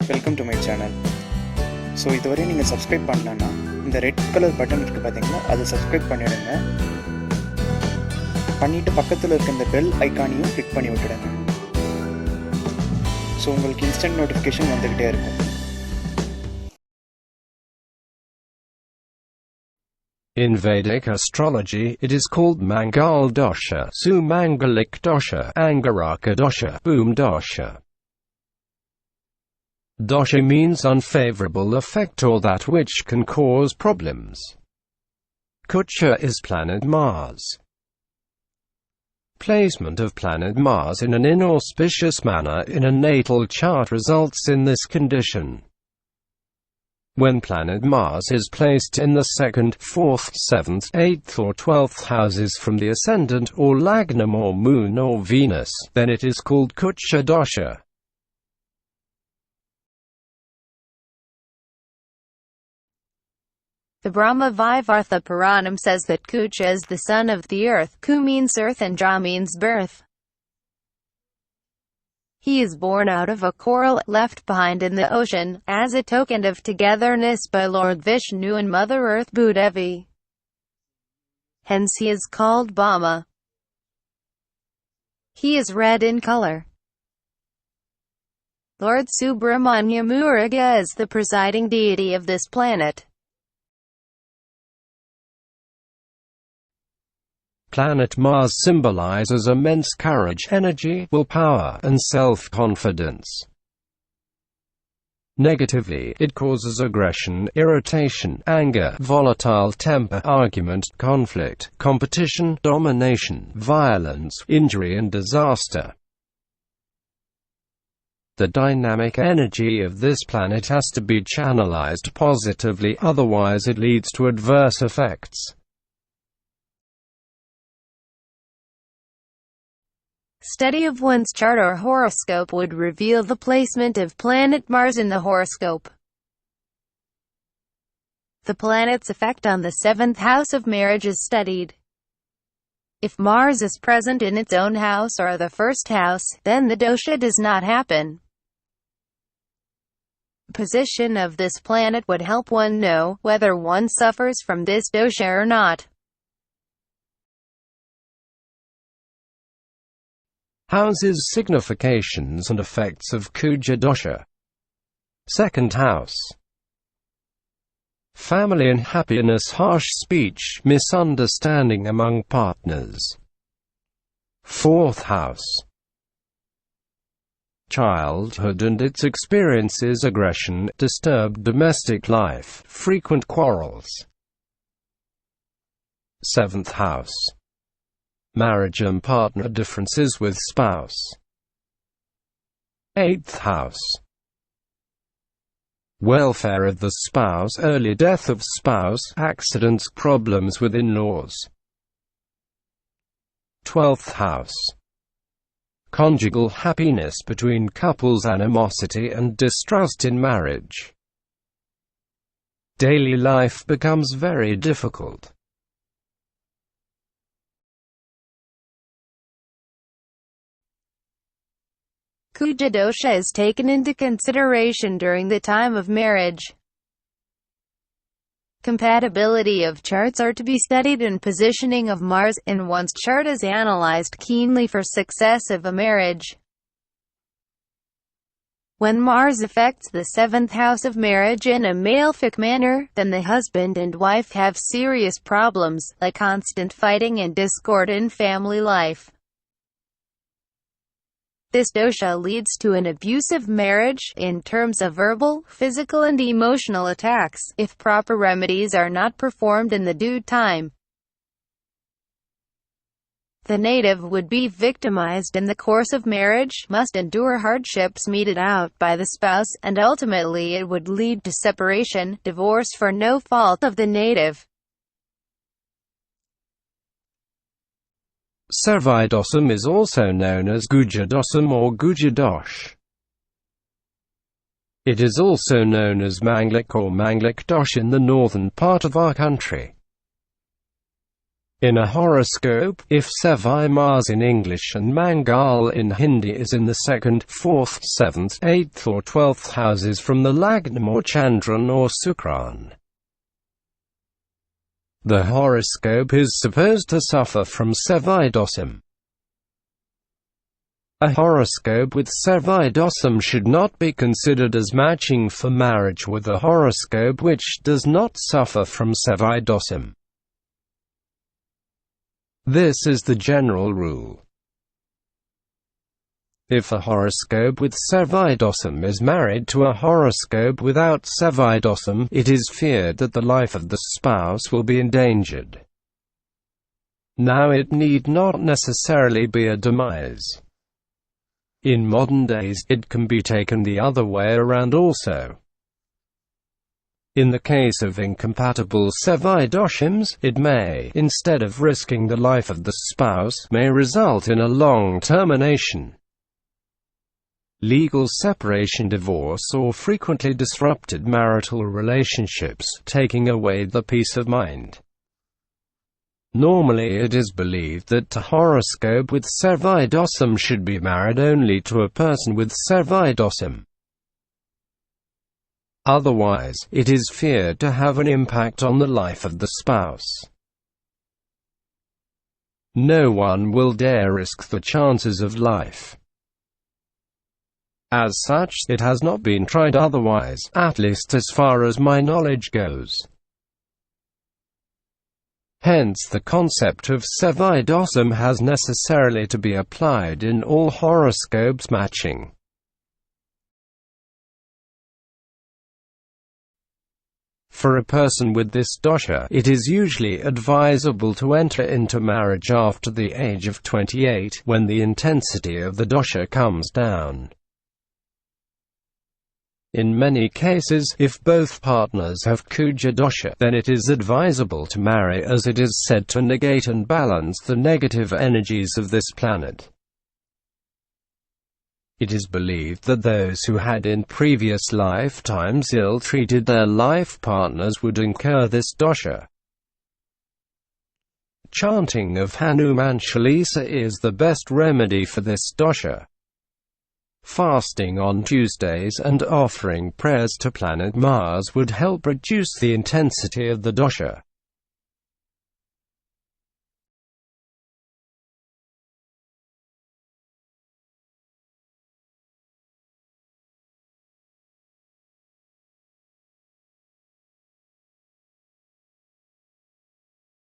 Welcome to my channel. So இதுவரை நீங்கள் subscribe பண்ணலன்னா இந்த ரெட் கலர் பட்டன் இருக்குது பார்த்தீங்களா, அதை சப்ஸ்கிரைப் பண்ணிவிடுங்க. பண்ணிவிட்டு பக்கத்தில் இருக்க இந்த பெல் ஐக்கானையும் கிளிக் பண்ணி விட்டுடுங்க. ஸோ உங்களுக்கு இன்ஸ்டன்ட் நோட்டிஃபிகேஷன் வந்துக்கிட்டே இருக்கும். In Vedic astrology, it is called Mangal dosha, Manglik dosha, Angaraka dosha, Boom dosha. Dosha means unfavorable effect or that which can cause problems. Kuja is planet Mars. Placement of planet Mars in an inauspicious manner in a natal chart results in this condition. When planet Mars is placed in the 2nd, 4th, 7th, 8th or 12th houses from the ascendant or Lagnam or Moon or Venus, then it is called Kuja dosha. The Brahma Vaivartha Puranam says that Kuja is the son of the earth. Ku means earth and Ja means birth. He is born out of a coral left behind in the ocean, as a token of togetherness by Lord Vishnu and Mother Earth Bhudevi. Hence he is called Brahma. He is red in color. Lord Subramanya Muruga is the presiding deity of this planet. Planet Mars symbolizes immense courage, energy, willpower, and self-confidence. Negatively, it causes aggression, irritation, anger, volatile temper, argument, conflict, competition, domination, violence, injury and disaster. The dynamic energy of this planet has to be channelized positively, otherwise it leads to adverse effects. Study of one's chart or horoscope would reveal the placement of planet Mars in the horoscope. The planet's effect on the 7th house of marriage is studied. If Mars is present in its own house or the 1st house, then the dosha does not happen. The position of this planet would help one know whether one suffers from this dosha or not. Houses, significations and effects of Kuja dosha. 2nd house. Family and happiness, harsh speech, misunderstanding among partners. 4th house. Childhood and its experiences, aggression, disturbed domestic life, frequent quarrels. 7th house. Marriage and partner differences with spouse. 8th house. Welfare of the spouse, early death of spouse, accidents, problems with in-laws. 12th house. Conjugal happiness between couples, animosity and distrust in marriage. Daily life becomes very difficult. Kuja dosha is taken into consideration during the time of marriage. Compatibility of charts are to be studied and positioning of Mars in one's chart is analyzed keenly for success of a marriage. When Mars affects the 7th house of marriage in a malefic manner, then the husband and wife have serious problems, like constant fighting and discord in family life. This dosha leads to an abusive marriage, in terms of verbal, physical and emotional attacks, if proper remedies are not performed in the due time. The native would be victimized in the course of marriage, must endure hardships meted out by the spouse, and ultimately it would lead to separation, divorce for no fault of the native. Sevvai dosam is also known as Kuja dosam or Kuja dosh. It is also known as Manglik or Manglik dosh in the northern part of our country. In a horoscope, if Sevvai Mars in English and Mangal in Hindi is in the 2nd, 4th, 7th, 8th or 12th houses from the Lagnam or Chandran or Sukran, the horoscope is supposed to suffer from Sevvai dosham. A horoscope with Sevvai dosham should not be considered as matching for marriage with a horoscope which does not suffer from Sevvai dosham. This is the general rule. If a horoscope with Sevvai dosham is married to a horoscope without Sevvai dosham, it is feared that the life of the spouse will be endangered. Now it need not necessarily be a demise. In modern days, it can be taken the other way around also. In the case of incompatible Sevvai doshams, it may, instead of risking the life of the spouse, may result in a long termination, legal separation, divorce, or frequently disrupted marital relationships, taking away the peace of mind. Normally it is believed that a horoscope with Sevvai dosham should be married only to a person with Sevvai dosham. Otherwise, it is feared to have an impact on the life of the spouse. No one will dare risk the chances of life. As such, it has not been tried otherwise, at least as far as my knowledge goes. Hence the concept of Sevvai dosham has necessarily to be applied in all horoscopes matching. For a person with this dosha, it is usually advisable to enter into marriage after the age of 28, when the intensity of the dosha comes down. In many cases, if both partners have Kuja dosha, then it is advisable to marry, as it is said to negate and balance the negative energies of this planet. It is believed that those who had in previous lifetimes ill-treated their life partners would incur this dosha. Chanting of Hanuman Chalisa is the best remedy for this dosha. Fasting on Tuesdays and offering prayers to planet Mars would help reduce the intensity of the dosha.